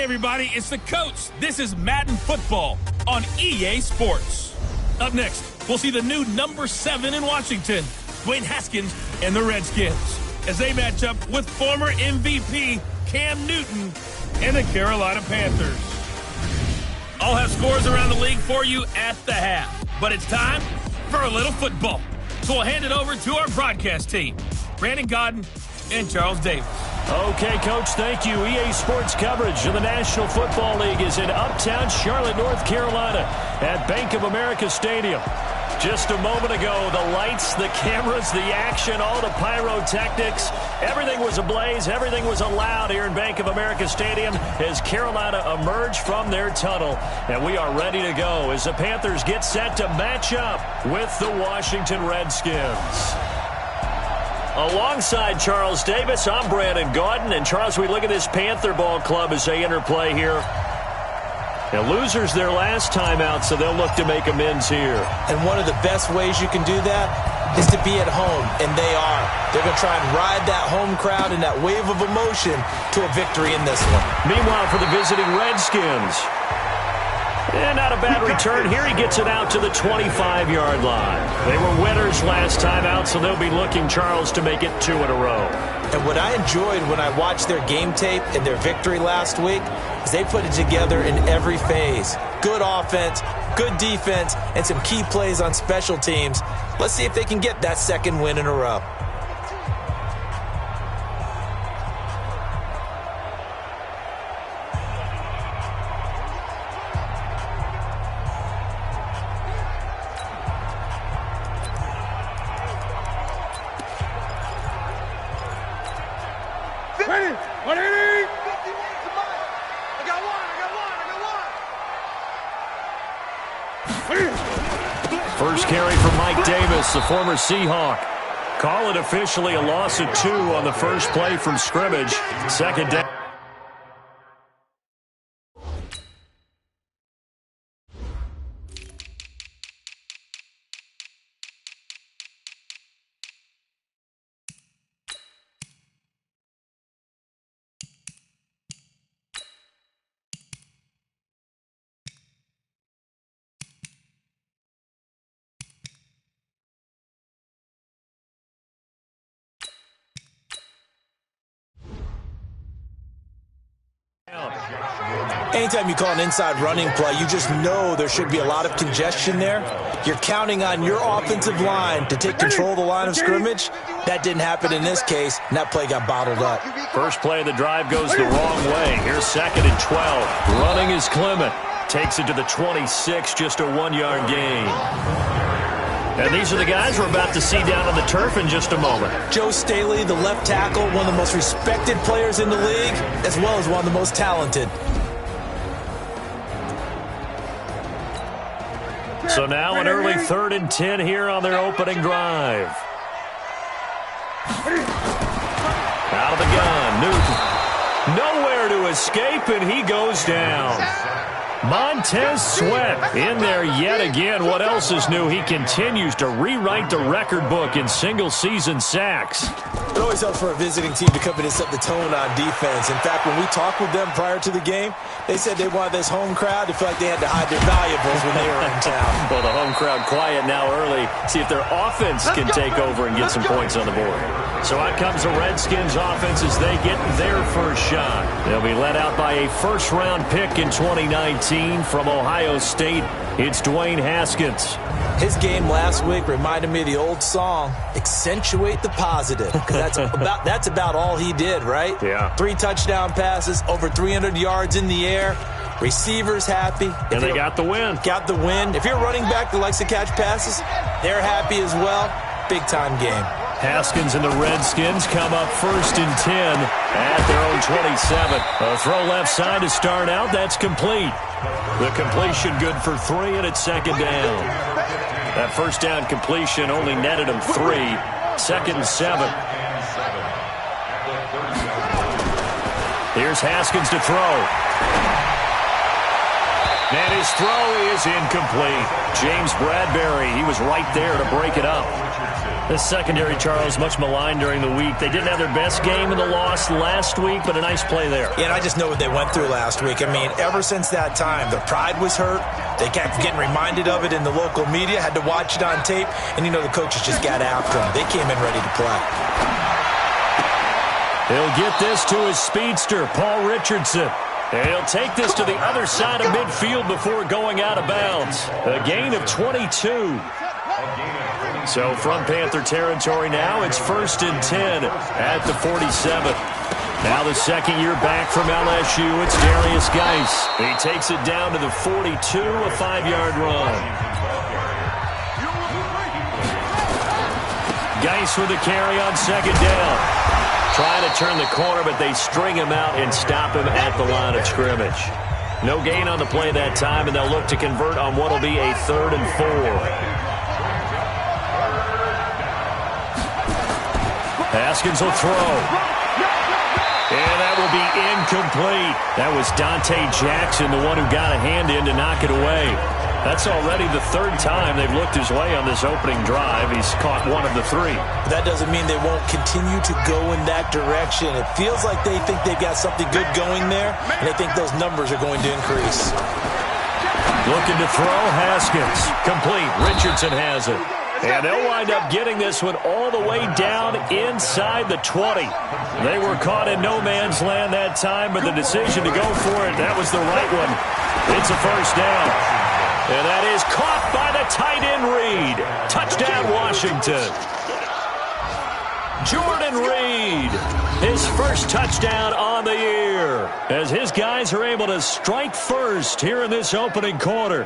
everybody, it's the coach. This is Madden Football on EA Sports. Up next, we'll see the new number 7 in Washington, Dwayne Haskins and the Redskins, as they match up with former MVP Cam Newton and the Carolina Panthers. I'll have scores around the league for you at the half, but it's time for a little football. So we'll hand it over to our broadcast team, Brandon Godden and Charles Davis. Okay, Coach, thank you. EA Sports coverage of the National Football League is in uptown Charlotte, North Carolina at Bank of America Stadium. Just a moment ago, the lights, the cameras, the action, all the pyrotechnics, everything was ablaze, everything was allowed here in Bank of America Stadium as Carolina emerged from their tunnel. And we are ready to go as the Panthers get set to match up with the Washington Redskins. Alongside Charles Davis, I'm Brandon Godden. And Charles, we look at this Panther ball club as they interplay here. And losers their last time out, so they'll look to make amends here. And one of the best ways you can do that is to be at home, and they are. They're going to try and ride that home crowd and that wave of emotion to a victory in this one. Meanwhile, for the visiting Redskins, and not a bad return. Here he gets it out to the 25-yard line. They were winners last time out, so they'll be looking, Charles, to make it 2 in a row. And what I enjoyed when I watched their game tape and their victory last week is they put it together in every phase. Good offense, good defense, and some key plays on special teams. Let's see if they can get that second win in a row. First carry from Mike Davis, the former Seahawk. Call it officially a loss of 2 on the first play from scrimmage. Second down. Anytime you call an inside running play, you just know there should be a lot of congestion there. You're counting on your offensive line to take control of the line of scrimmage. That didn't happen in this case, and that play got bottled up. First play of the drive goes the wrong way. Here's 2nd and 12. Running is Clement. Takes it to the 26, just a 1-yard gain. And these are the guys we're about to see down on the turf in just a moment. Joe Staley, the left tackle, one of the most respected players in the league, as well as one of the most talented. So now an early 3rd and 10 here on their opening drive. Out of the gun, Newton. Nowhere to escape, and he goes down. Montez Sweat in there yet again. What else is new? He continues to rewrite the record book in single-season sacks. It always helps for a visiting team to come in and set the tone on defense. In fact, when we talked with them prior to the game, they said they wanted this home crowd to feel like they had to hide their valuables when they were in town. Well, the home crowd quiet now early. See if their offense can take over and get some points on the board. So out comes the Redskins offense as they get their first shot. They'll be led out by a first-round pick in 2019 from Ohio State. It's Dwayne Haskins. His game last week reminded me of the old song, accentuate the positive. Because that's about all he did, right? Yeah. 3 touchdown passes, over 300 yards in the air. Receivers happy. And they got the win. Got the win. If you're a running back that likes to catch passes, they're happy as well. Big-time game. Haskins and the Redskins come up 1st and 10 at their own 27. A throw left side to start out. That's complete. The completion good for 3, and it's 2nd down. That first down completion only netted him 3. 2nd and 7. Here's Haskins to throw. And his throw is incomplete. James Bradbury, he was right there to break it up. This secondary, Charles, much maligned during the week. They didn't have their best game in the loss last week, but a nice play there. Yeah, and I just know what they went through last week. I mean, ever since that time, their pride was hurt. They kept getting reminded of it in the local media, had to watch it on tape, and, the coaches just got after them. They came in ready to play. He'll get this to his speedster, Paul Richardson. And he'll take this to the other side of midfield before going out of bounds. A gain of 22. So from Panther territory now, it's 1st and 10 at the 47. Now the second year back from LSU, it's Darius Geis. He takes it down to the 42, a 5-yard run. Geis with the carry on second down. Trying to turn the corner, but they string him out and stop him at the line of scrimmage. No gain on the play that time, and they'll look to convert on what will be a 3rd and 4. Haskins will throw. And that will be incomplete. That was Dante Jackson, the one who got a hand in to knock it away. That's already the 3rd time they've looked his way on this opening drive. He's caught 1 of the 3. That doesn't mean they won't continue to go in that direction. It feels like they think they've got something good going there, and they think those numbers are going to increase. Looking to throw, Haskins. Complete. Richardson has it. And they'll wind up getting this one all the way down inside the 20. They were caught in no man's land that time, but the decision to go for it, that was the right one. It's a first down. And that is caught by the tight end Reed. Touchdown, Washington. Jordan Reed, his first touchdown on the year, as his guys are able to strike first here in this opening quarter.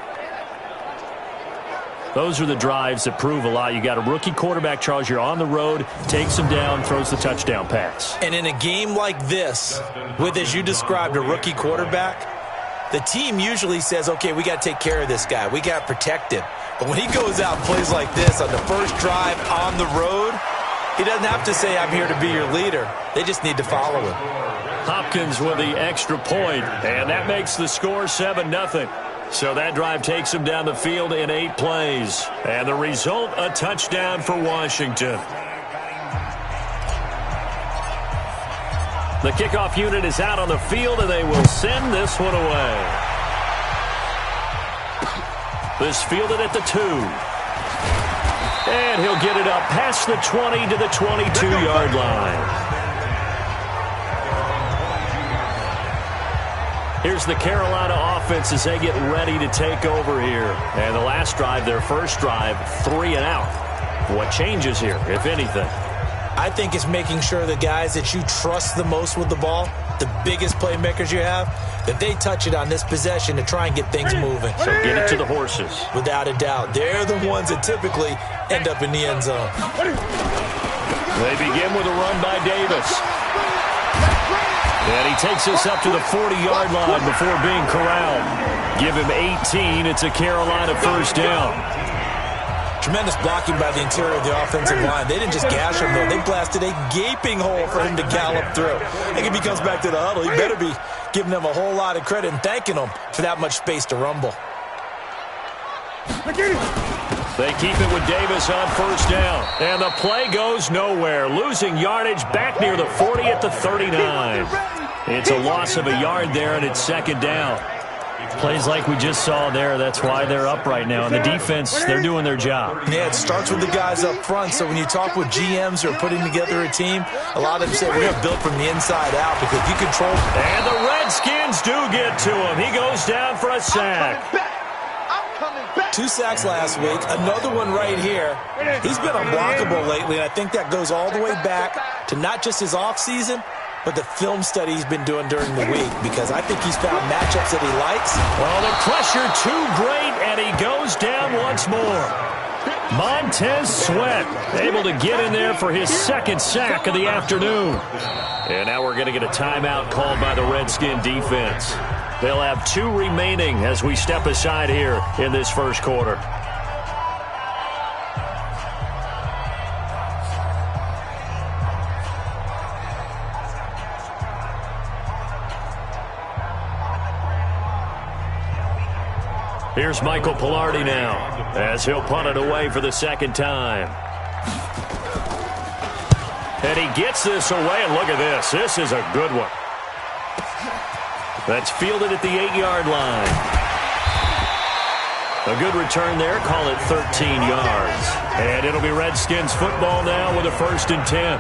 Those are the drives that prove a lot. You got a rookie quarterback, Charles. You're on the road, takes him down, throws the touchdown pass. And in a game like this, with, as you described, a rookie quarterback, the team usually says, okay, we got to take care of this guy. We got to protect him. But when he goes out and plays like this on the first drive on the road, he doesn't have to say, I'm here to be your leader. They just need to follow him. Hopkins with the extra point, and that makes the score 7-0. So that drive takes him down the field in 8 plays. And the result, a touchdown for Washington. The kickoff unit is out on the field, and they will send this one away. This fielded at the 2. And he'll get it up past the 20 to the 22-yard line. Here's the Carolina offense as they get ready to take over here. And the last drive, their first drive, 3 and out. What changes here, if anything? I think it's making sure the guys that you trust the most with the ball, the biggest playmakers you have, that they touch it on this possession to try and get things moving. So get it to the horses. Without a doubt. They're the ones that typically end up in the end zone. They begin with a run by Davis. And he takes us up to the 40-yard line before being corralled. Give him 18. It's a Carolina first down. Tremendous blocking by the interior of the offensive line. They didn't just gash him, though. They blasted a gaping hole for him to gallop through. I think if he comes back to the huddle, he better be giving them a whole lot of credit and thanking them for that much space to rumble. They keep it with Davis on first down. And the play goes nowhere. Losing yardage back near the 40 at the 39. It's a loss of a yard there, and it's second down. Plays like we just saw there. That's why they're up right now. And the defense, they're doing their job. Yeah, it starts with the guys up front. So when you talk with GMs who are putting together a team, a lot of them say we're going to build from the inside out because you control. And the Redskins do get to him. He goes down for a sack. 2 sacks last week, another one right here. He's been unblockable lately, and I think that goes all the way back to not just his offseason, but the film study he's been doing during the week, because I think he's found matchups that he likes. Well, the pressure too great, and he goes down once more. Montez Sweat able to get in there for his second sack of the afternoon. And now we're going to get a timeout called by the Redskin defense. They'll have 2 remaining as we step aside here in this first quarter. Here's Michael Pilardi now as he'll punt it away for the second time. And he gets this away, and look at this. This is a good one. That's fielded at the 8-yard line. A good return there. Call it 13 yards. And it'll be Redskins football now with a 1st and 10.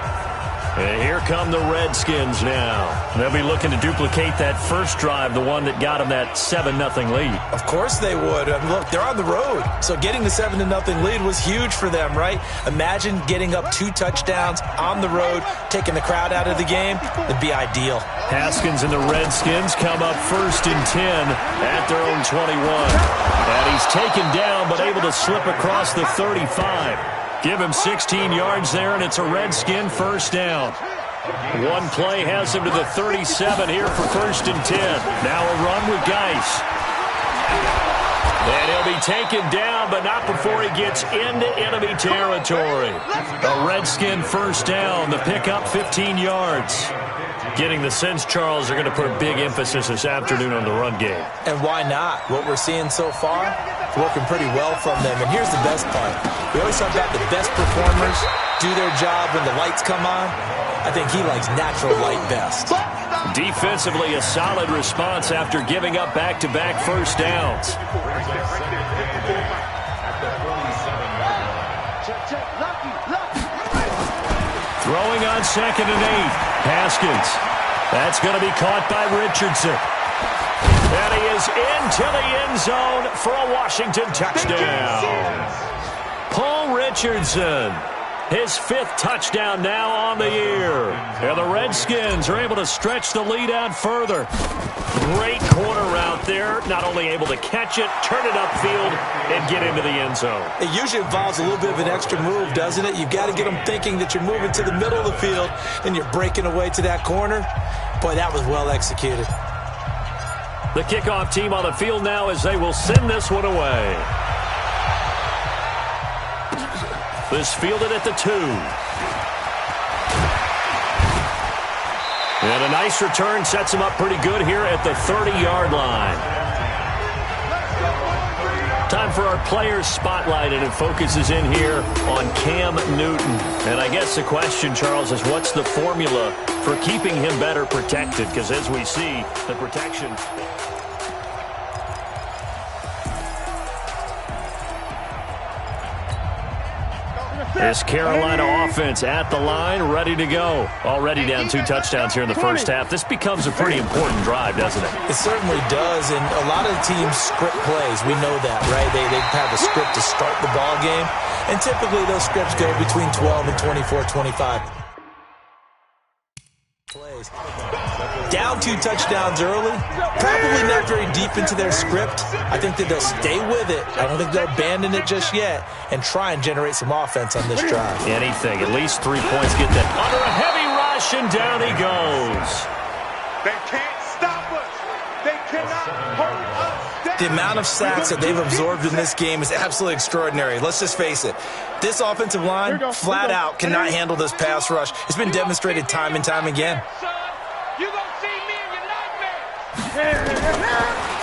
And here come the Redskins now. They'll be looking to duplicate that first drive, the one that got them that 7-0 lead. Of course they would. Look, they're on the road, so getting the 7-0 lead was huge for them, right? Imagine getting up 2 touchdowns on the road, taking the crowd out of the game. It'd be ideal. Haskins and the Redskins come up 1st and 10 at their own 21. And he's taken down, but able to slip across the 35. Give him 16 yards there, and it's a Redskin 1st down. One play has him to the 37 here for 1st and 10. Now a run with Geis. And he'll be taken down, but not before he gets into enemy territory. A Redskin 1st down. The pickup 15 yards. Getting the sense, Charles, they're going to put a big emphasis this afternoon on the run game. And why not? What we're seeing so far, working pretty well from them. And here's the best part. We always talk about the best performers do their job when the lights come on. I think he likes natural light best. Defensively, a solid response after giving up back-to-back 1st downs. Throwing on 2nd and 8. Haskins. That's going to be caught by Richardson. And he is into the end zone for a Washington touchdown. Paul Richardson. His 5th touchdown now on the year. And the Redskins are able to stretch the lead out further. Great corner route there. Not only able to catch it, turn it upfield, and get into the end zone. It usually involves a little bit of an extra move, doesn't it? You've got to get them thinking that you're moving to the middle of the field and you're breaking away to that corner. Boy, that was well executed. The kickoff team on the field now as they will send this one away. This fielded at the 2. And a nice return sets him up pretty good here at the 30-yard line. Time for our players spotlight, and it focuses in here on Cam Newton. And I guess the question, Charles, is what's the formula for keeping him better protected? Because as we see, the protection... This Carolina offense at the line, ready to go. Already down 2 touchdowns here in the first half. This becomes a pretty important drive, doesn't it? It certainly does, and a lot of teams script plays. We know that, right? They have a script to start the ball game, and typically those scripts go between 12 and 24, 25 plays. Down 2 touchdowns early, probably not very deep into their script. I think that they'll stay with it. I don't think they'll abandon it just yet and try and generate some offense on this drive. Anything, at least 3 points, get that under a heavy rush, and down he goes. They can't stop us. They cannot hold us down. The amount of sacks that they've absorbed in this game is absolutely extraordinary. Let's just face it. This offensive line, flat out, cannot handle this pass rush. It's been demonstrated time and time again.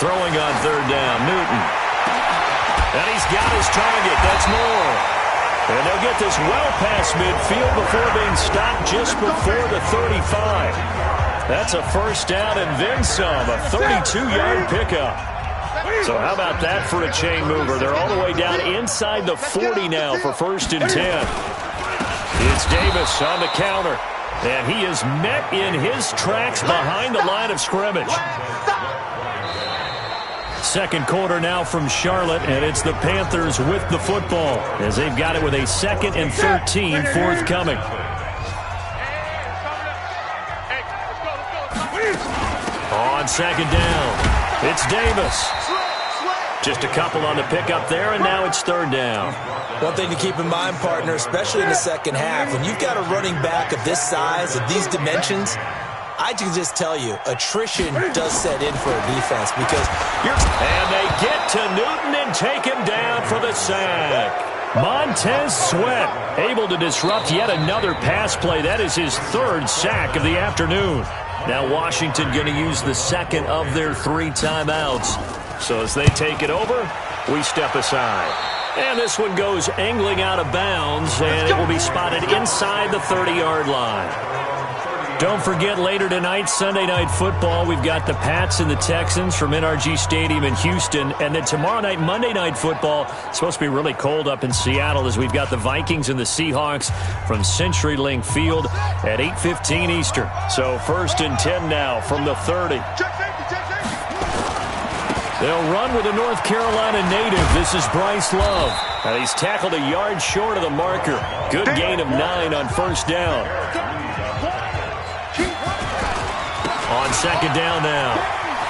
Throwing on 3rd down, Newton. And he's got his target. That's Moore. And they'll get this well past midfield before being stopped just before the 35. That's a 1st down and then some, a 32-yard pickup. So how about that for a chain mover? They're all the way down inside the 40 now for 1st and 10. It's Davis on the counter. And he is met in his tracks behind the line of scrimmage. Second quarter now from Charlotte, and it's the Panthers with the football as they've got it with a 2nd and 13 forthcoming. On 2nd down, it's Davis. Just a couple on the pickup there, and now it's 3rd down. One thing to keep in mind, partner, especially in the second half, when you've got a running back of this size, of these dimensions, I can just tell you, attrition does set in for a defense because you're... And they get to Newton and take him down for the sack. Montez Sweat able to disrupt yet another pass play. That is his 3rd sack of the afternoon. Now Washington going to use the 2nd of their 3 timeouts. So as they take it over, we step aside. And this one goes angling out of bounds, and it will be spotted inside the 30-yard line. Don't forget, later tonight, Sunday Night Football, we've got the Pats and the Texans from NRG Stadium in Houston. And then tomorrow night, Monday Night Football, it's supposed to be really cold up in Seattle as we've got the Vikings and the Seahawks from CenturyLink Field at 8:15 Eastern. So 1st and 10 now from the 30. They'll run with a North Carolina native. This is Bryce Love. And he's tackled a yard short of the marker. Good gain of 9 on 1st down. On 2nd down now,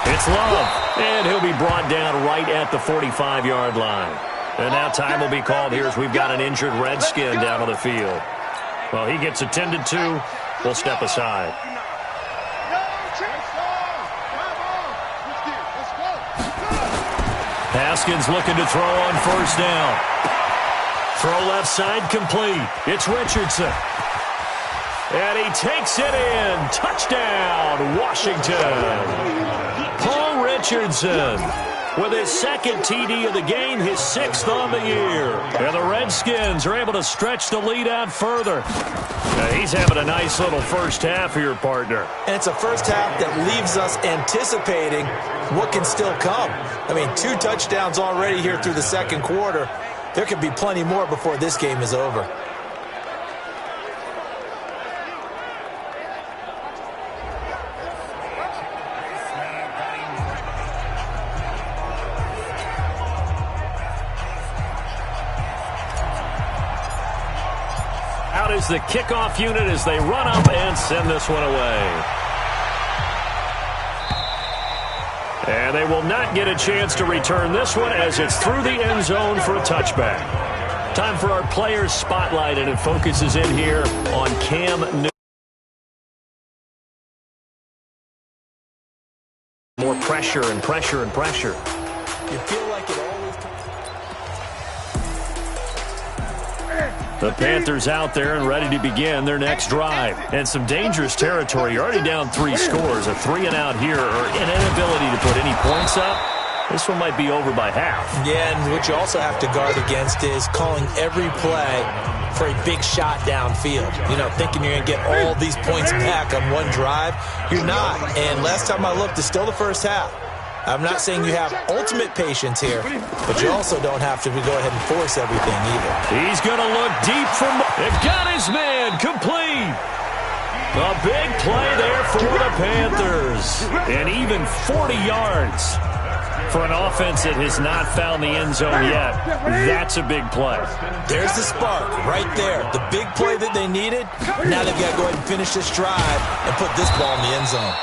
it's Love, and he'll be brought down right at the 45-yard line. And now time will be called here as we've got an injured Redskin down on the field. Well, he gets attended to. We'll step aside. Haskins looking to throw on 1st down. Throw left side complete. It's Richardson. And he takes it in. Touchdown, Washington. Paul Richardson with his 2nd TD of the game, his 6th on the year. And the Redskins are able to stretch the lead out further. He's having a nice little first half here, partner. And it's a first half that leaves us anticipating what can still come. I mean, 2 touchdowns already here through the 2nd quarter. There could be plenty more before this game is over. Out is the kickoff unit as they run up and send this one away. And they will not get a chance to return this one as it's through the end zone for a touchback. Time for our players spotlight, and it focuses in here on Cam Newton. More pressure and pressure and pressure. You feel like it always... The Panthers out there and ready to begin their next drive. And some dangerous territory. You're already down 3 scores. A 3-and-out here, or an inability to put any points up. This one might be over by half. Yeah, and what you also have to guard against is calling every play for a big shot downfield. You know, thinking you're going to get all these points back on one drive. You're not. And last time I looked, it's still the first half. I'm not saying you have ultimate patience here, but you also don't have to go ahead and force everything either. He's going to look deep from... It got his man complete. A big play there for the Panthers. And even 40 yards for an offense that has not found the end zone yet. That's a big play. There's the spark right there. The big play that they needed. Now they've got to go ahead and finish this drive and put this ball in the end zone.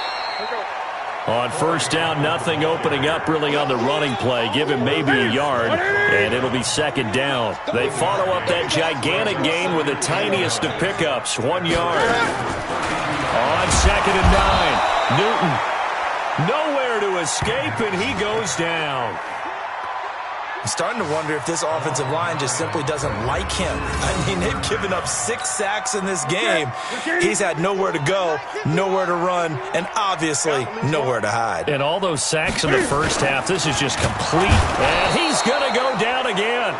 On 1st down, nothing opening up really on the running play. Give him maybe a yard, and it'll be 2nd down. They follow up that gigantic gain with the tiniest of pickups, 1 yard. On 2nd and 9, Newton nowhere to escape, and he goes down. I'm starting to wonder if this offensive line just simply doesn't like him. I mean, they've given up 6 sacks in this game. He's had nowhere to go, nowhere to run, and obviously nowhere to hide. And all those sacks in the first half, this is just complete. And he's going to go down again.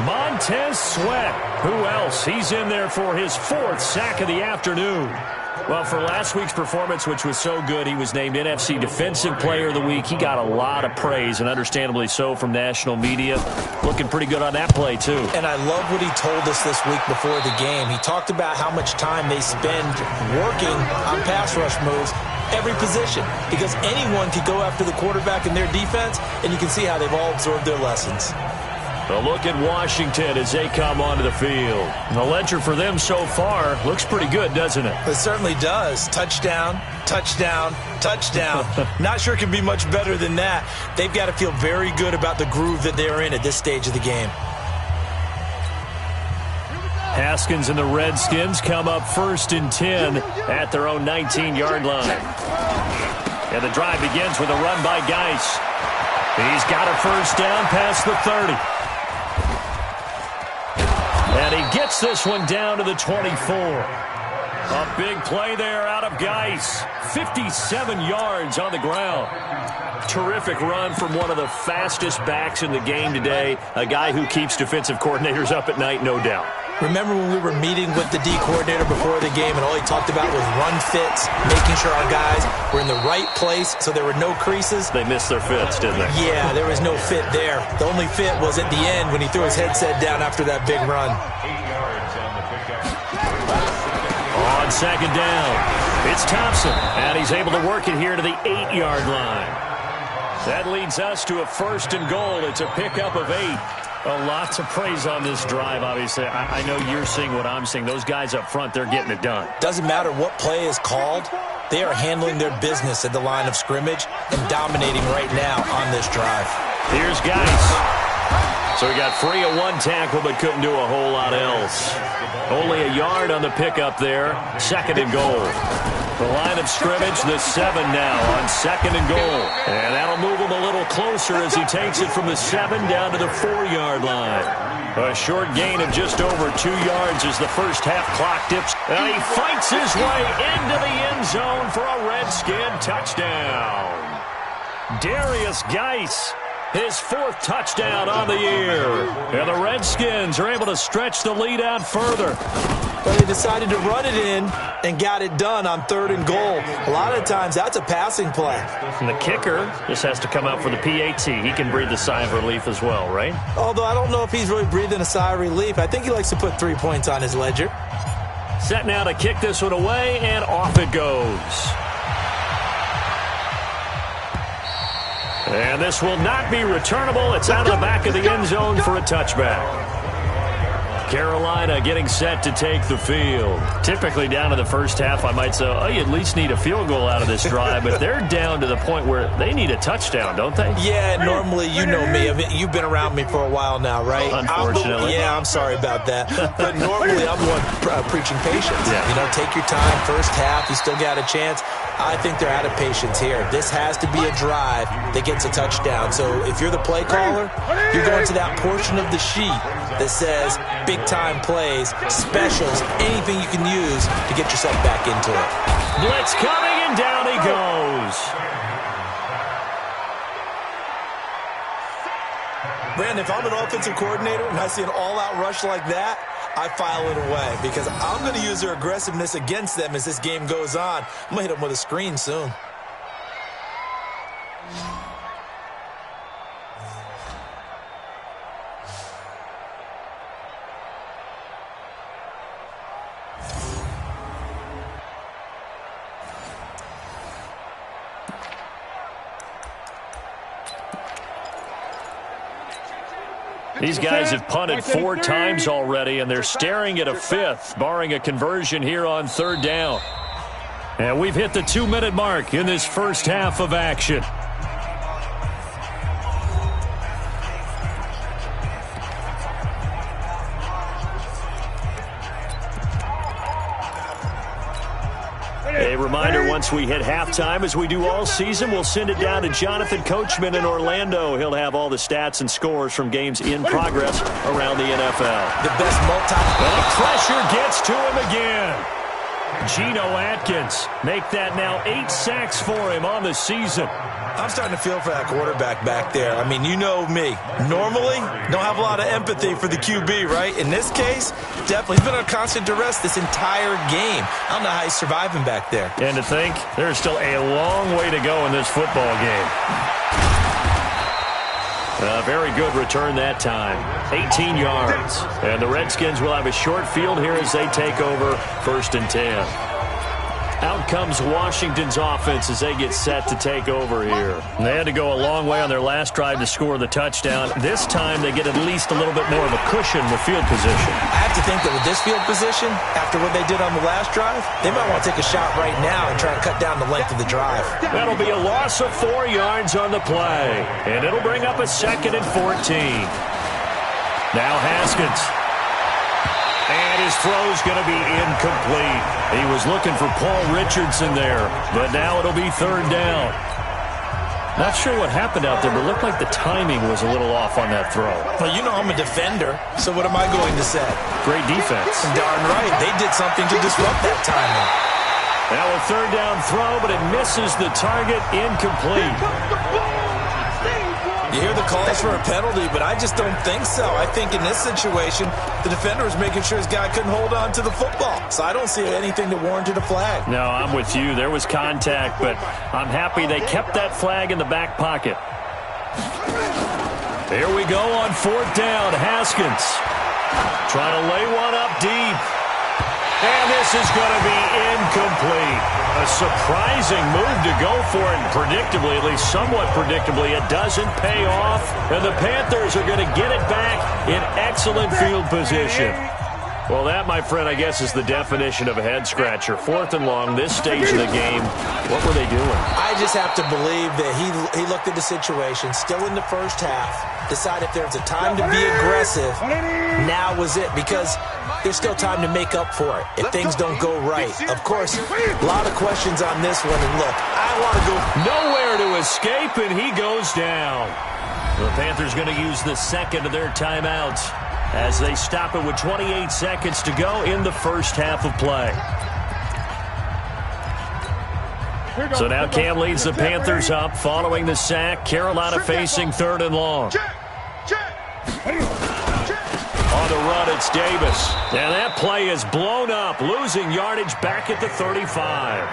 Montez Sweat. Who else? He's in there for his 4th sack of the afternoon. Well, for last week's performance, which was so good, he was named NFC Defensive Player of the Week. He got a lot of praise, and understandably so, from national media. Looking pretty good on that play, too. And I love what he told us this week before the game. He talked about how much time they spend working on pass rush moves, every position, because anyone could go after the quarterback in their defense, and you can see how they've all absorbed their lessons. A look at Washington as they come onto the field. The ledger for them so far looks pretty good, doesn't it? It certainly does. Touchdown, touchdown, touchdown. Not sure it can be much better than that. They've got to feel very good about the groove that they're in at this stage of the game. Haskins and the Redskins come up 1st and 10 at their own 19-yard line. And the drive begins with a run by Geis. He's got a 1st down past the 30. And he gets this one down to the 24. A big play there out of Geis. 57 yards on the ground. Terrific run from one of the fastest backs in the game today. A guy who keeps defensive coordinators up at night, no doubt. Remember when we were meeting with the D coordinator before the game and all he talked about was run fits, making sure our guys were in the right place so there were no creases? They missed their fits, didn't they? Yeah, there was no fit there. The only fit was at the end when he threw his headset down after that big run. On second down, it's Thompson, and he's able to work it here to the 8-yard line. That leads us to a 1st and goal. It's a pickup of 8. A lot to praise on this drive, obviously. I know you're seeing what I'm seeing. Those guys up front, they're getting it done. Doesn't matter what play is called. They are handling their business at the line of scrimmage and dominating right now on this drive. Here's Geis. So he got free of one tackle but couldn't do a whole lot else. Only a yard on the pickup there. 2nd and goal. The line of scrimmage, the 7 now on 2nd and goal. And that'll move him a little closer as he takes it from the 7 down to the 4-yard line. A short gain of just over 2 yards as the first half clock dips. And he fights his way into the end zone for a Redskin touchdown. Darius Geis, his 4th touchdown on the year. And the Redskins are able to stretch the lead out further. But they decided to run it in and got it done on 3rd and goal. A lot of times that's a passing play. And the kicker just has to come out for the PAT. He can breathe a sigh of relief as well, right? Although I don't know if he's really breathing a sigh of relief. I think he likes to put 3 points on his ledger. Set now to kick this one away, and off it goes. And this will not be returnable. It's out of the back of the end zone for a touchback. Carolina getting set to take the field. Typically down to the first half, I might say, oh, you at least need a field goal out of this drive, but they're down to the point where they need a touchdown, don't they? Yeah, normally, you know me. I mean, you've been around me for a while now, right? Unfortunately. I'm sorry about that. But normally, I'm the one preaching patience. Yeah. You know, take your time. First half, you still got a chance. I think they're out of patience here. This has to be a drive that gets a touchdown. So if you're the play caller, you're going to that portion of the sheet that says big-time plays, specials, anything you can use to get yourself back into it. Blitz coming, and down he goes. Brandon, if I'm an offensive coordinator and I see an all-out rush like that, I file it away because I'm going to use their aggressiveness against them as this game goes on. I'm going to hit them with a screen soon. These guys have punted 4 times already, and they're staring at a 5th, barring a conversion here on 3rd down. And we've hit the 2-minute mark in this first half of action. A reminder, once we hit halftime, as we do all season, we'll send it down to Jonathan Coachman in Orlando. He'll have all the stats and scores from games in progress around the NFL. The best And the pressure gets to him again. Geno Atkins make that now 8 sacks for him on the season. I'm starting to feel for that quarterback back there. I mean, you know me. Normally, don't have a lot of empathy for the QB, right? In this case, definitely. He's been under constant duress this entire game. I don't know how he's surviving back there. And to think, there's still a long way to go in this football game. A very good return that time. 18 yards. And the Redskins will have a short field here as they take over 1st and 10. Out comes Washington's offense as they get set to take over here. And they had to go a long way on their last drive to score the touchdown. This time they get at least a little bit more of a cushion with field position. I have to think that with this field position, after what they did on the last drive, they might want to take a shot right now and try and cut down the length of the drive. That'll be a loss of 4 yards on the play. And it'll bring up a 2nd and 14. Now Haskins. And his throw's going to be incomplete. He was looking for Paul Richardson there, but now it'll be 3rd down. Not sure what happened out there, but it looked like the timing was a little off on that throw. Well, you know I'm a defender, so what am I going to say? Great defense. Darn right. They did something to disrupt that timing. Now a third down throw, but it misses the target, incomplete. You hear the calls for a penalty, but I just don't think so. I think in this situation, the defender was making sure his guy couldn't hold on to the football. So I don't see anything that warranted a flag. No, I'm with you. There was contact, but I'm happy they kept that flag in the back pocket. Here we go on fourth down. Haskins trying to lay one up deep. And this is going to be incomplete. A surprising move to go for it. Predictably, at least somewhat predictably, it doesn't pay off. And the Panthers are going to get it back in excellent field position. Well, that, my friend, I guess is the definition of a head-scratcher. Fourth and long, this stage of the game. What were they doing? I just have to believe that he looked at the situation, still in the first half, decided if there's a time to be aggressive, now was it, because there's still time to make up for it if things don't go right. Of course, a lot of questions on this one, and look, I want to go nowhere to escape, and he goes down. The Panthers going to use the second of their timeouts as they stop it with 28 seconds to go in the first half of play. So now Cam leads the Panthers up following the sack. Carolina facing third and long. On the run, it's Davis. And that play is blown up, losing yardage back at the 35.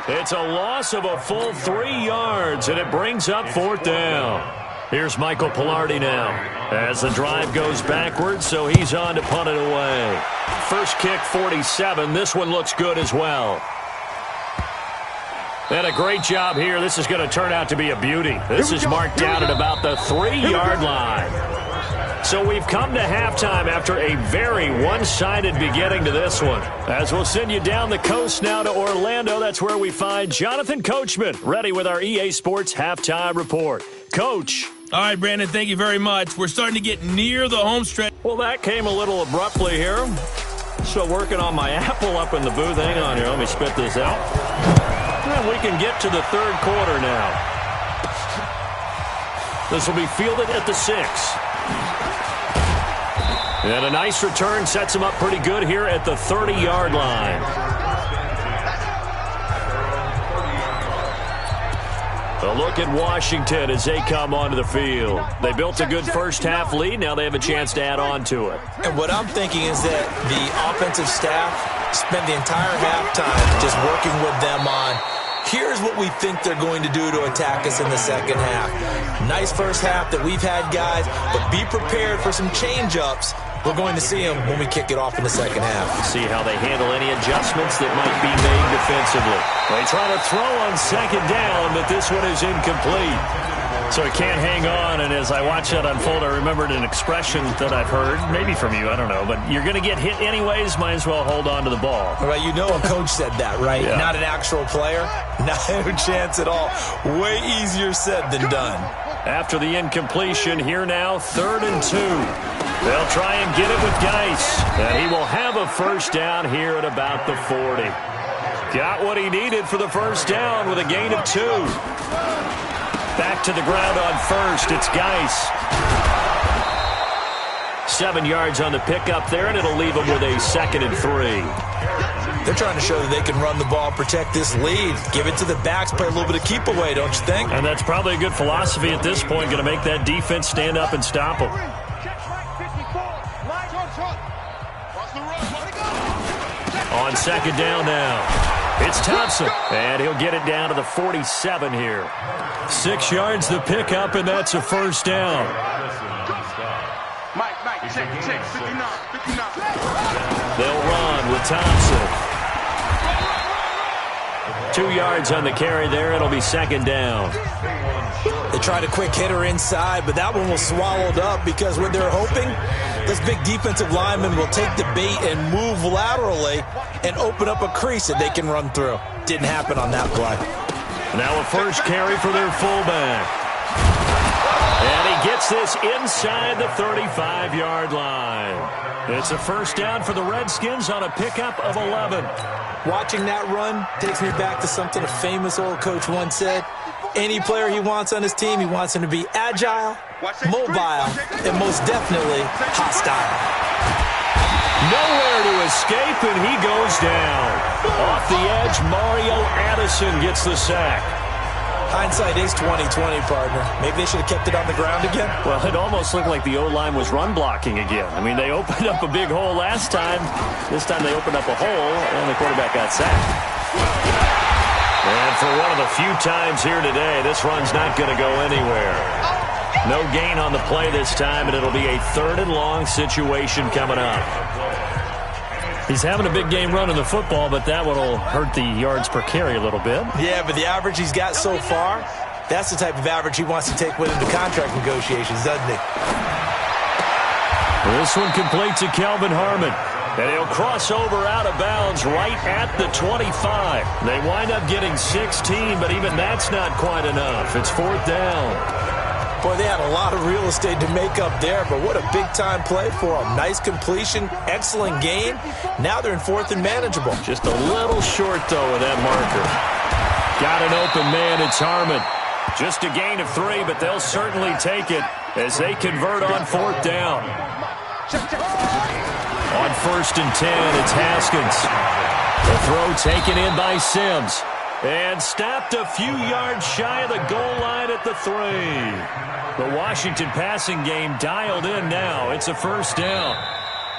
It's a loss of a full 3 yards, and it brings up fourth down. Here's Michael Pilardi now as the drive goes backwards, so he's on to punt it away. First kick, 47. This one looks good as well. And a great job here. This is going to turn out to be a beauty. This is marked down at about the 3-yard line. So we've come to halftime after a very one-sided beginning to this one. As we'll send you down the coast now to Orlando, that's where we find Jonathan Coachman ready with our EA Sports Halftime Report. Coach. All right, Brandon, thank you very much. We're starting to get near the home stretch. Well, that came a little abruptly here. So working on my apple up in the booth. Hang on here. Let me spit this out. And we can get to the third quarter now. This will be fielded at the 6. And a nice return sets him up pretty good here at the 30-yard line. A look at Washington as they come onto the field. They built a good first-half lead. Now they have a chance to add on to it. And what I'm thinking is that the offensive staff spent the entire halftime just working with them on, here's what we think they're going to do to attack us in the second half. Nice first half that we've had, guys, but be prepared for some change-ups. We're going to see them when we kick it off in the second half. See how they handle any adjustments that might be made defensively. They try to throw on second down, but this one is incomplete. So he can't hang on, and as I watch that unfold, I remembered an expression that I've heard, maybe from you, I don't know, but you're going to get hit anyways, might as well hold on to the ball. All right, you know a coach said that, right? Yeah. Not an actual player? No chance at all. Way easier said than done. After the incompletion, here now, 3rd and 2. They'll try and get it with Geis, and he will have a first down here at about the 40. Got what he needed for the first down with a gain of 2. Back to the ground on first. It's Geis. 7 yards on the pickup there, and it'll leave him with a 2nd and 3. They're trying to show that they can run the ball, protect this lead, give it to the backs, play a little bit of keep away, don't you think? And that's probably a good philosophy at this point, going to make that defense stand up and stop them. On second down now, it's Thompson, and he'll get it down to the 47 here. 6 yards the pickup, and that's a first down. Check, 59. They'll run with Thompson. 2 yards on the carry there. It'll be second down. They tried a quick hitter inside, but that one was swallowed up because what they're hoping, this big defensive lineman will take the bait and move laterally and open up a crease that they can run through. Didn't happen on that play. Now a first carry for their fullback. And he gets this inside the 35-yard line. It's a first down for the Redskins on a pickup of 11. Watching that run takes me back to something a famous old coach once said. any player he wants on his team. He wants him to be agile, mobile, and most definitely hostile. Nowhere to escape, and he goes down. Off the edge, Mario Addison gets the sack. Hindsight is 20/20, partner. Maybe they should have kept it on the ground again. Well, it almost looked like the O-line was run blocking again. I mean, they opened up a big hole last time. This time they opened up a hole, and the quarterback got sacked. And for one of the few times here today, this run's not going to go anywhere. No gain on the play this time, and it'll be a 3rd and long situation coming up. He's having a big game running the football, but that one will hurt the yards per carry a little bit. Yeah, but the average he's got so far, that's the type of average he wants to take with him to contract negotiations, doesn't he? This one complete to Kelvin Harmon. And he'll cross over out of bounds right at the 25. They wind up getting 16, but even that's not quite enough. It's 4th down. Boy, they had a lot of real estate to make up there, but what a big-time play for them. Nice completion, excellent gain. Now they're in 4th and manageable. Just a little short, though, of that marker. Got an open man. It's Harmon. Just a gain of 3, but they'll certainly take it as they convert on 4th down. On 1st and 10, it's Haskins. The throw taken in by Sims. And stopped a few yards shy of the goal line at the 3. The Washington passing game dialed in now. It's a 1st down.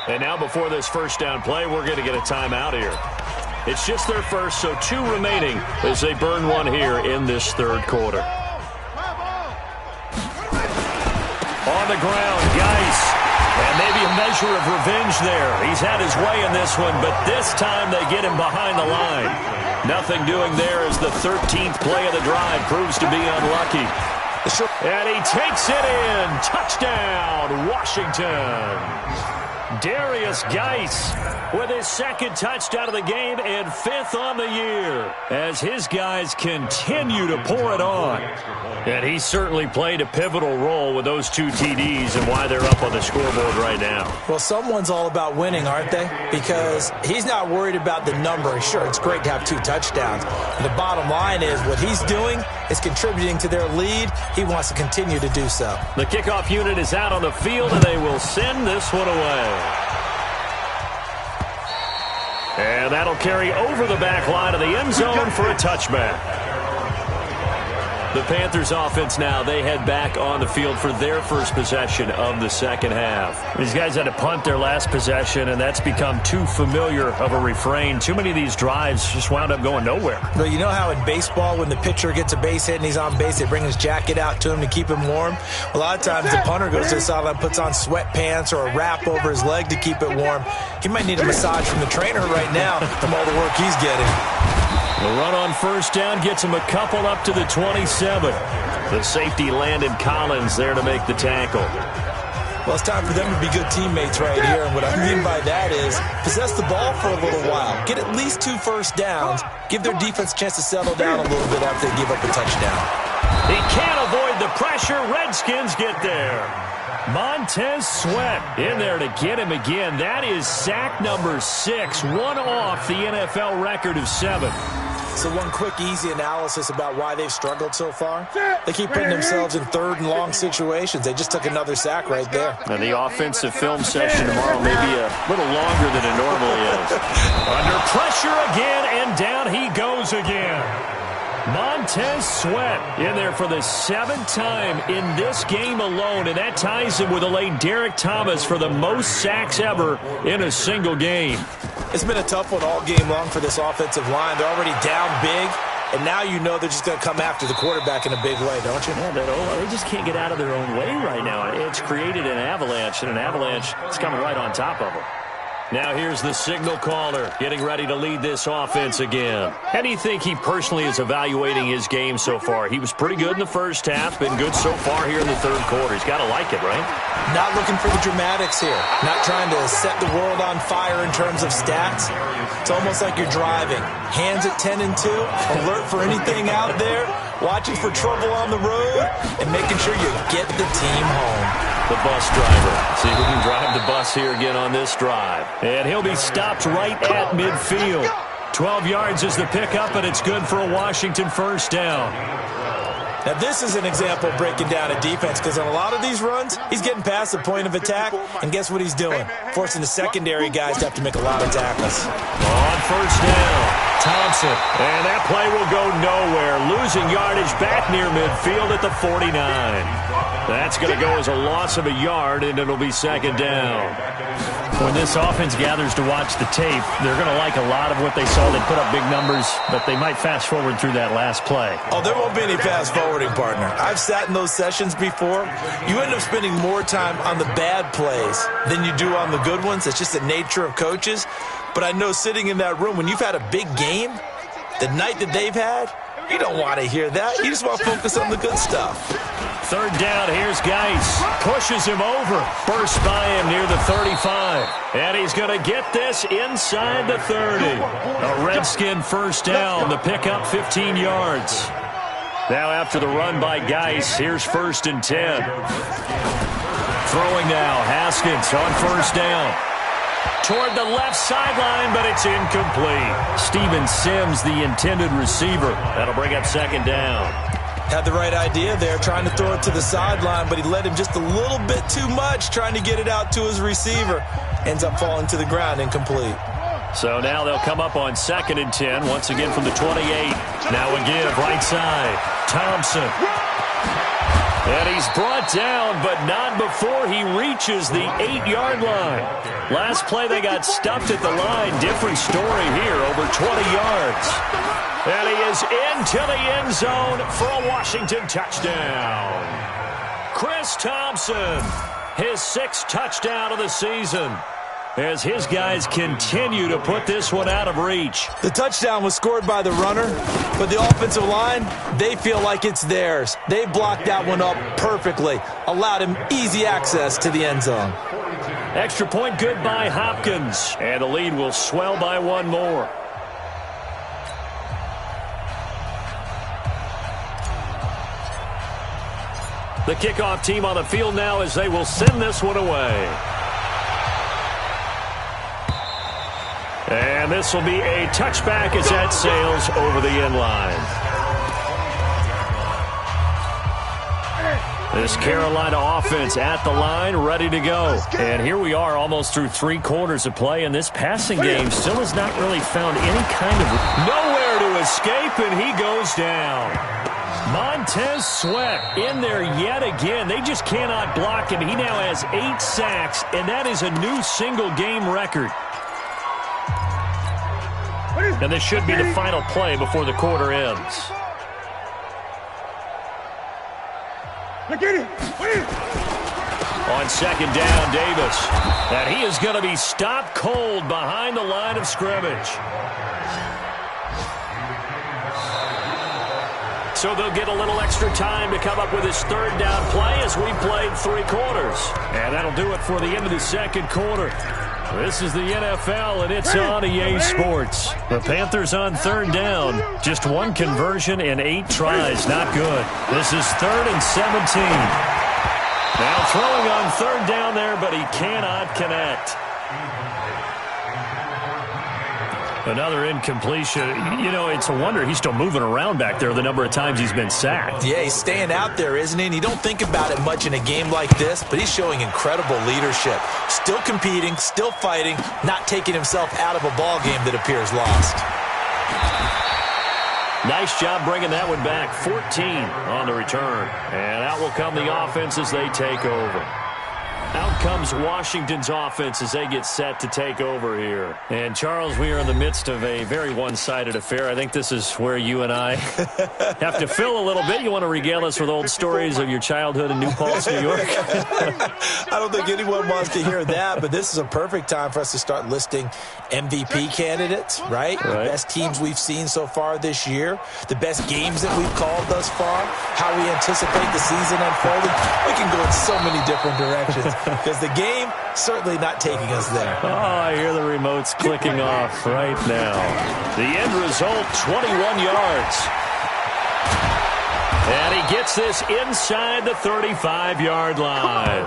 And now before this 1st down play, we're going to get a timeout here. It's just their first, so 2 remaining as they burn one here in this 3rd quarter. On the ground, Geis. And maybe a measure of revenge there. He's had his way in this one, but this time they get him behind the line. Nothing doing there as the 13th play of the drive proves to be unlucky. And he takes it in. Touchdown, Washington. Darius Geis with his 2nd touchdown of the game and 5th on the year as his guys continue to pour it on. And he certainly played a pivotal role with those 2 TDs and why they're up on the scoreboard right now. Well, someone's all about winning, aren't they? Because he's not worried about the number. Sure, it's great to have 2 touchdowns. And the bottom line is what he's doing is contributing to their lead. He wants to continue to do so. The kickoff unit is out on the field, and they will send this one away. And that'll carry over the back line of the end zone for a touchback. The Panthers offense now, they head back on the field for their first possession of the 2nd half. These guys had to punt their last possession, and that's become too familiar of a refrain. Too many of these drives just wound up going nowhere. Well, you know how in baseball when the pitcher gets a base hit and he's on base, they bring his jacket out to him to keep him warm? A lot of times the punter goes to the sideline, puts on sweatpants or a wrap over his leg to keep it warm. He might need a massage from the trainer right now from all the work he's getting. The run on 1st down gets him a couple up to the 27. The safety Landon Collins there to make the tackle. Well, it's time for them to be good teammates right here. And what I mean by that is possess the ball for a little while. Get at least 2 first downs. Give their defense a chance to settle down a little bit after they give up a touchdown. He can't avoid the pressure. Redskins get there. Montez Sweat in there to get him again. That is sack number 6. One off the NFL record of 7. So one quick, easy analysis about why they've struggled so far. They keep putting themselves in 3rd and long situations. They just took another sack right there. And the offensive film session tomorrow may be a little longer than it normally is. Under pressure again, and down he goes again. Montez Sweat in there for the 7th time in this game alone, and that ties him with the late Derek Thomas for the most sacks ever in a single game. It's been a tough one all game long for this offensive line. They're already down big, and now you know they're just going to come after the quarterback in a big way, don't you? Yeah, they just can't get out of their own way right now. It's created an avalanche, and an avalanche is coming right on top of them. Now here's the signal caller getting ready to lead this offense again. How do you think he personally is evaluating his game so far? He was pretty good in the first half, been good so far here in the 3rd quarter. He's got to like it, right? Not looking for the dramatics here. Not trying to set the world on fire in terms of stats. It's almost like you're driving. Hands at 10 and 2, alert for anything out there, watching for trouble on the road, and making sure you get the team home. The bus driver. See who can drive the bus here again on this drive. And he'll be stopped right at midfield. 12 yards is the pickup, and it's good for a Washington 1st down. Now, this is an example of breaking down a defense because on a lot of these runs, he's getting past the point of attack, and guess what he's doing? Forcing the secondary guys to have to make a lot of tackles. On first down, Thompson. And that play will go nowhere. Losing yardage back near midfield at the 49. That's going to go as a loss of a yard, and it'll be second down. When this offense gathers to watch the tape, they're going to like a lot of what they saw. They put up big numbers, but they might fast forward through that last play. Oh, there won't be any fast forwarding, partner. I've sat in those sessions before. You end up spending more time on the bad plays than you do on the good ones. It's just the nature of coaches. But I know sitting in that room, when you've had a big game, the night that they've had, you don't want to hear that. You just want to focus on the good stuff. Third down, here's Geis. Pushes him over. Bursts by him near the 35. And he's going to get this inside the 30. A Redskin first down. The pickup 15 yards. Now after the run by Geis, here's 1st and 10. Throwing now, Haskins on first down. Toward the left sideline, but it's incomplete. Steven Sims, the intended receiver. That'll bring up second down. Had the right idea there, trying to throw it to the sideline, but he led him just a little bit too much, trying to get it out to his receiver. Ends up falling to the ground, incomplete. So now they'll come up on 2nd and 10, once again from the 28. Now again, right side, Thompson. And he's brought down, but not before he reaches the 8-yard line. Last play, they got stuffed at the line. Different story here, over 20 yards. And he is into the end zone for a Washington touchdown. Chris Thompson, his 6th touchdown of the season, as his guys continue to put this one out of reach. The touchdown was scored by the runner, but the offensive line, they feel like it's theirs. They blocked that one up perfectly, allowed him easy access to the end zone. Extra point good by Hopkins, and the lead will swell by one more. The kickoff team on the field now as they will send this one away. And this will be a touchback as that sails over the end line. This Carolina offense at the line, ready to go. And here we are almost through 3 quarters of play, and this passing game still has not really found any kind of... Nowhere to escape, and he goes down. Montez Sweat in there yet again. They just cannot block him. He now has 8 sacks, and that is a new single-game record. And this should be the final play before the quarter ends. On 2nd down, Davis. And he is going to be stopped cold behind the line of scrimmage. So they'll get a little extra time to come up with his 3rd down play as we played 3 quarters. And that'll do it for the end of the 2nd quarter. This is the NFL, and it's on EA Sports. The Panthers on 3rd down. Just 1 conversion in 8 tries. Not good. This is 3rd and 17. Now throwing on 3rd down there, but he cannot connect. Another incompletion. You know, it's a wonder he's still moving around back there the number of times he's been sacked. Yeah, he's staying out there, isn't he? And you don't think about it much in a game like this, but he's showing incredible leadership. Still competing, still fighting, not taking himself out of a ball game that appears lost. Nice job bringing that one back. 14 on the return. And out will come the offense as they take over. Out comes Washington's offense as they get set to take over here. And, Charles, we are in the midst of a very one-sided affair. I think this is where you and I have to fill a little bit. You want to regale us with old stories of your childhood in New Paltz, New York? I don't think anyone wants to hear that, but this is a perfect time for us to start listing MVP candidates, right? The best teams we've seen so far this year, the best games that we've called thus far, how we anticipate the season unfolding. We can go in so many different directions. Because the game certainly not taking us there. Oh, I hear the remotes clicking off right now. The end result, 21 yards. And he gets this inside the 35-yard line.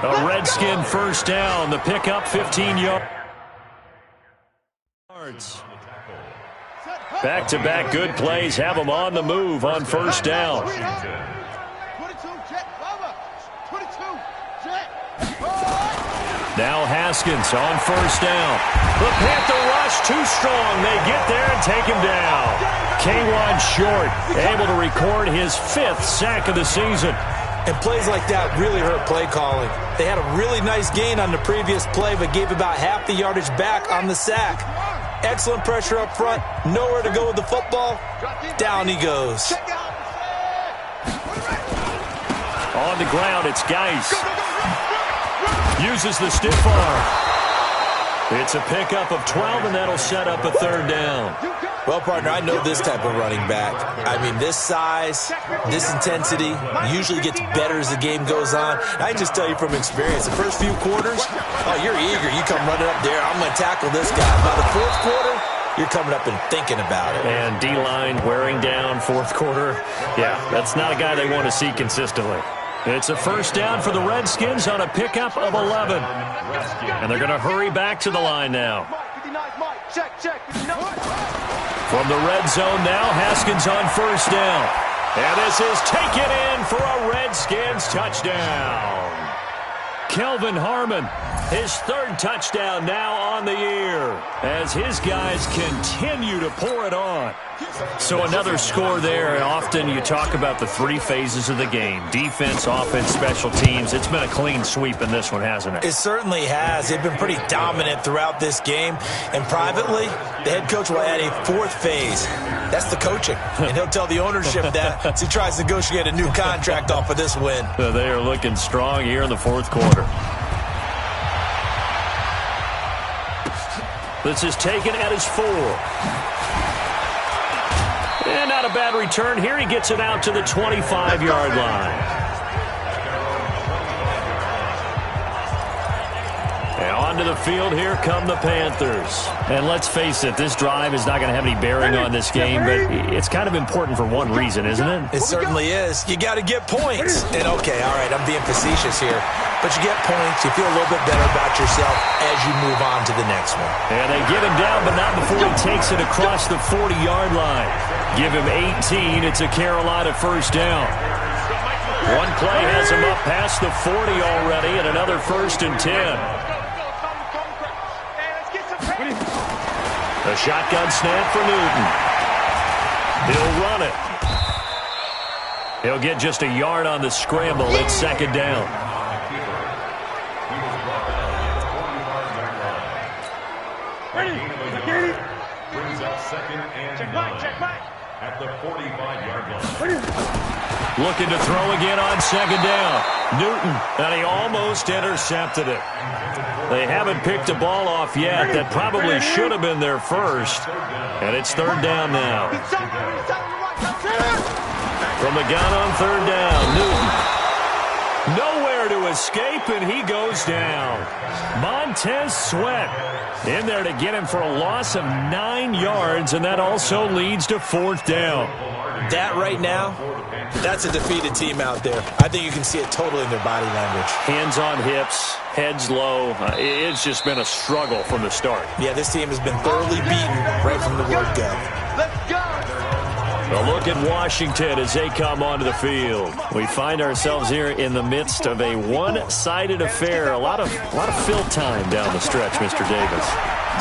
A Redskin first down. The pickup, 15 yards. Back-to-back good plays have them on the move on first down. Now Haskins on first down. The Panther rush too strong. They get there and take him down. K1 Short able to record his 5th sack of the season. And plays like that really hurt play calling. They had a really nice gain on the previous play, but gave about half the yardage back on the sack. Excellent pressure up front. Nowhere to go with the football. Down he goes. On the ground, it's Geis. Uses the stiff arm. It's a pickup of 12, and that'll set up a 3rd down. Well, partner, I know this type of running back. I mean, this size, this intensity usually gets better as the game goes on. I can just tell you from experience, the first few quarters, oh, you're eager. You come running up there, I'm going to tackle this guy. By the 4th quarter, you're coming up and thinking about it. And D-line wearing down 4th quarter. Yeah, that's not a guy they want to see consistently. It's a first down for the Redskins on a pickup of 11. And they're going to hurry back to the line now. From the red zone now, Haskins on first down. And this is taken in for a Redskins touchdown. Kelvin Harmon, his 3rd touchdown now on the year as his guys continue to pour it on. So another score there. Often you talk about the 3 phases of the game: defense, offense, special teams. It's been a clean sweep in this one, hasn't it? It certainly has. They've been pretty dominant throughout this game. And privately, the head coach will add a 4th phase. That's the coaching. And he'll tell the ownership that as he tries to negotiate a new contract off of this win. They are looking strong here in the 4th quarter. This is taken at his 4. And not a bad return here. He gets it out to the 25-yard line. And onto the field, here come the Panthers. And let's face it, this drive is not going to have any bearing on this game, but it's kind of important for one reason, isn't it? It certainly is. You got to get points. And okay, all right, I'm being facetious here, but you get points, you feel a little bit better about yourself as you move on to the next one. And they get him down, but not before he takes it across the 40-yard line. Give him 18. It's a Carolina first down. One play has him up past the 40 already, and another 1st and 10. A shotgun snap for Newton. He'll run it. He'll get just a yard on the scramble. It's 2nd down. Brings up 2nd and 9 at the 45-yard line. Looking to throw again on 2nd down. Newton, and he almost intercepted it. They haven't picked a ball off yet. That probably should have been their first. And it's 3rd down now. From the gun on 3rd down, Newton. Nowhere to escape, and he goes down. Montez Sweat in there to get him for a loss of 9 yards, and that also leads to 4th down. That right now, that's a defeated team out there. I think you can see it totally in their body language. Hands on hips, heads low. It's just been a struggle from the start. Yeah, this team has been thoroughly beaten right from the word go. Let's go! A look at Washington as they come onto the field. We find ourselves here in the midst of a one-sided affair. A lot of fill time down the stretch, Mr. Davis.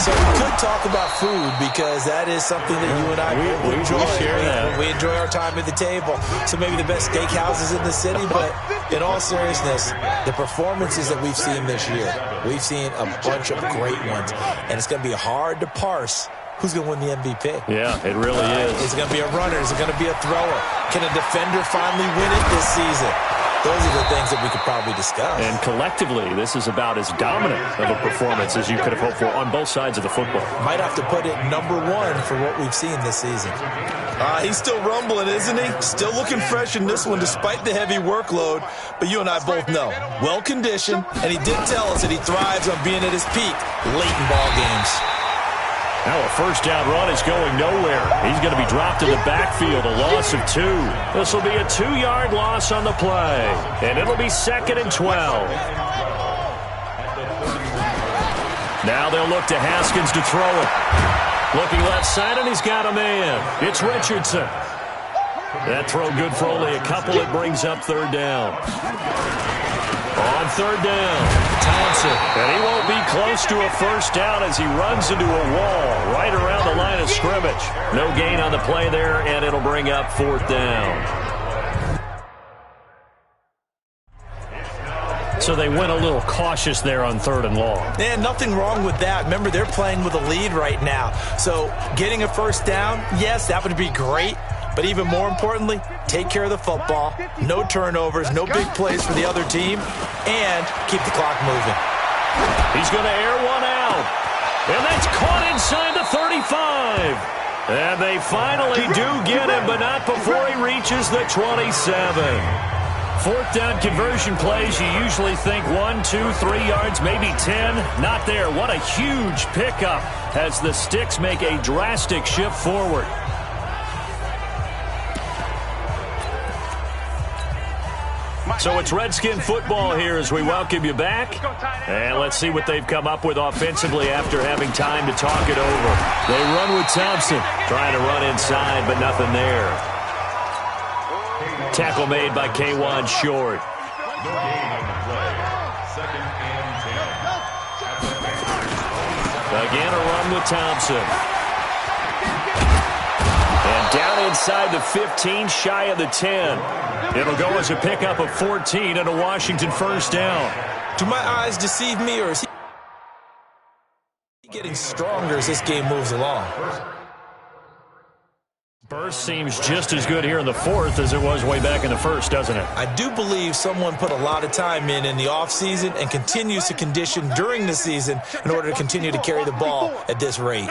So we could talk about food because that is something that you and I enjoy. We enjoy our time at the table. So maybe the best steakhouses in the city, but in all seriousness, the performances that we've seen this year, we've seen a bunch of great ones, and it's going to be hard to parse who's going to win the MVP. Yeah, it really is. Is it going to be a runner? Is it going to be a thrower? Can a defender finally win it this season? Those are the things that we could probably discuss. And collectively, this is about as dominant of a performance as you could have hoped for on both sides of the football. Might have to put it #1 for what we've seen this season. He's still rumbling, isn't he? Still looking fresh in this one despite the heavy workload. But you and I both know, well-conditioned, and he did tell us that he thrives on being at his peak late in ball games. Now a first down run is going nowhere. He's going to be dropped in the backfield, a loss of 2. This will be a 2-yard loss on the play, and it'll be 2nd and 12. Now they'll look to Haskins to throw it. Looking left side, and he's got a man. It's Richardson. That throw good for only a couple. It brings up third down. On third down, Thompson. And he won't be close to a first down as he runs into a wall right around the line of scrimmage. No gain on the play there, and it'll bring up fourth down. So they went a little cautious there on third and long. And nothing wrong with that. Remember, they're playing with a lead right now. So getting a first down, yes, that would be great. But even more importantly, take care of the football. No turnovers, no big plays for the other team, and keep the clock moving. He's going to air one out. And that's caught inside the 35. And they finally do get him, but not before he reaches the 27. Fourth down conversion plays, you usually think 1, 2, 3 yards, maybe 10. Not there. What a huge pickup as the Sticks make a drastic shift forward. So it's Redskin football here as we welcome you back. And let's see what they've come up with offensively after having time to talk it over. They run with Thompson, trying to run inside, but nothing there. Tackle made by K1 Short. No gain on the play. Second and 10. Again, a run with Thompson. And down inside the 15, shy of the 10. It'll go as a pickup of 14 and a Washington first down. Do my eyes deceive me, or is he getting stronger as this game moves along? Burst seems just as good here in the fourth as it was way back in the first, doesn't it? I do believe someone put a lot of time in the offseason and continues to condition during the season in order to continue to carry the ball at this rate.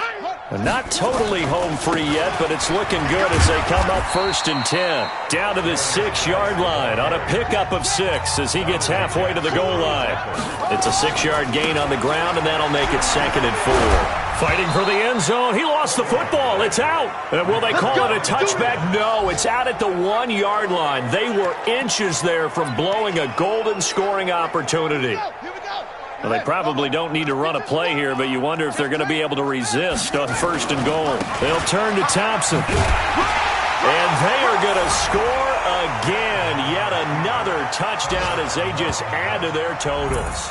Not totally home free yet, but it's looking good as they come up first and 10. Down to the 6-yard line on a pickup of 6 as he gets halfway to the goal line. It's a 6-yard gain on the ground, and that'll make it second and 4. Fighting for the end zone. He lost the football. It's out. And will they call it a touchback? No, it's out at the 1-yard line. They were inches there from blowing a golden scoring opportunity. Well, they probably don't need to run a play here, but you wonder if they're going to be able to resist on first and goal. They'll turn to Thompson. And they are going to score again. Yet another touchdown as they just add to their totals.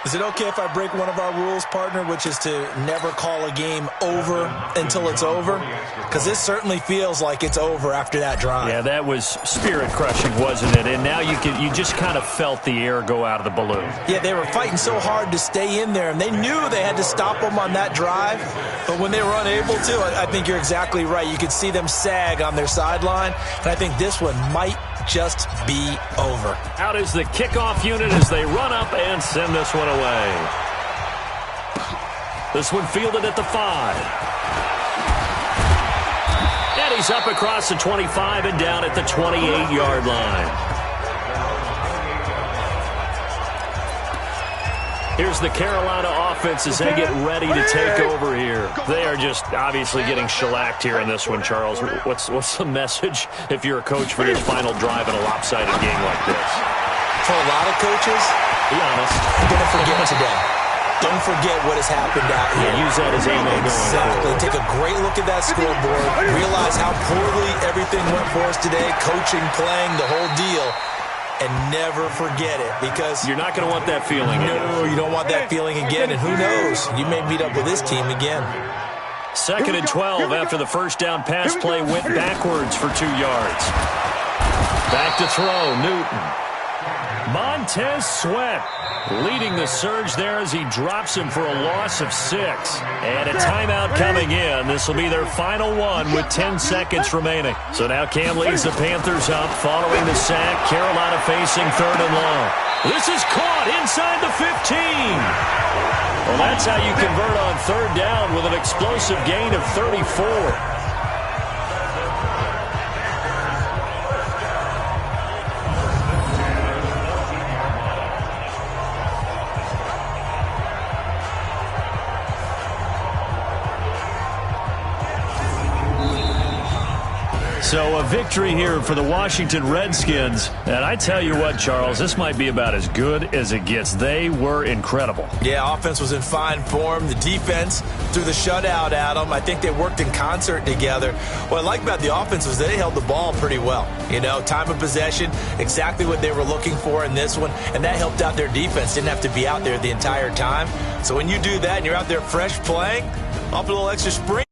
Is it okay if I break one of our rules, partner, which is to never call a game over until it's over? Because this certainly feels like it's over after that drive. Yeah, that was spirit-crushing, wasn't it? And now you just kind of felt the air go out of the balloon. Yeah, they were fighting so hard to stay in there, and they knew they had to stop them on that drive. But when they were unable to, I think you're exactly right. You could see them sag on their sideline, and I think this one might just be over. Out is the kickoff unit as they run up and send this one away. This one fielded at the 5. And he's up across the 25 and down at the 28-yard line. Here's the Carolina offense as they get ready to take over here. They are just obviously getting shellacked here in this one, Charles. What's the message if you're a coach for this final drive in a lopsided game like this? For a lot of coaches, be honest, you're going to forget today. Don't forget what has happened out here. Yeah, use that as ammo going forward. Take a great look at that scoreboard. Realize how poorly everything went for us today. Coaching, playing, the whole deal. And never forget it, because you're not going to want that feeling again. No, you don't want that feeling again, and who knows? You may meet up with this team again. Second and 12 after the first down pass play went backwards for 2 yards. Back to throw, Newton. Montez Sweat leading the surge there as he drops him for a loss of 6. And a timeout coming in. This will be their final one with 10 seconds remaining. So now Cam leads the Panthers up following the sack. Carolina facing third and long. This is caught inside the 15. Well, that's how you convert on third down with an explosive gain of 34. So a victory here for the Washington Redskins. And I tell you what, Charles, this might be about as good as it gets. They were incredible. Yeah, offense was in fine form. The defense threw the shutout at them. I think they worked in concert together. What I like about the offense was they held the ball pretty well. You know, time of possession, exactly what they were looking for in this one. And that helped out their defense. Didn't have to be out there the entire time. So when you do that and you're out there fresh playing, off a little extra spring.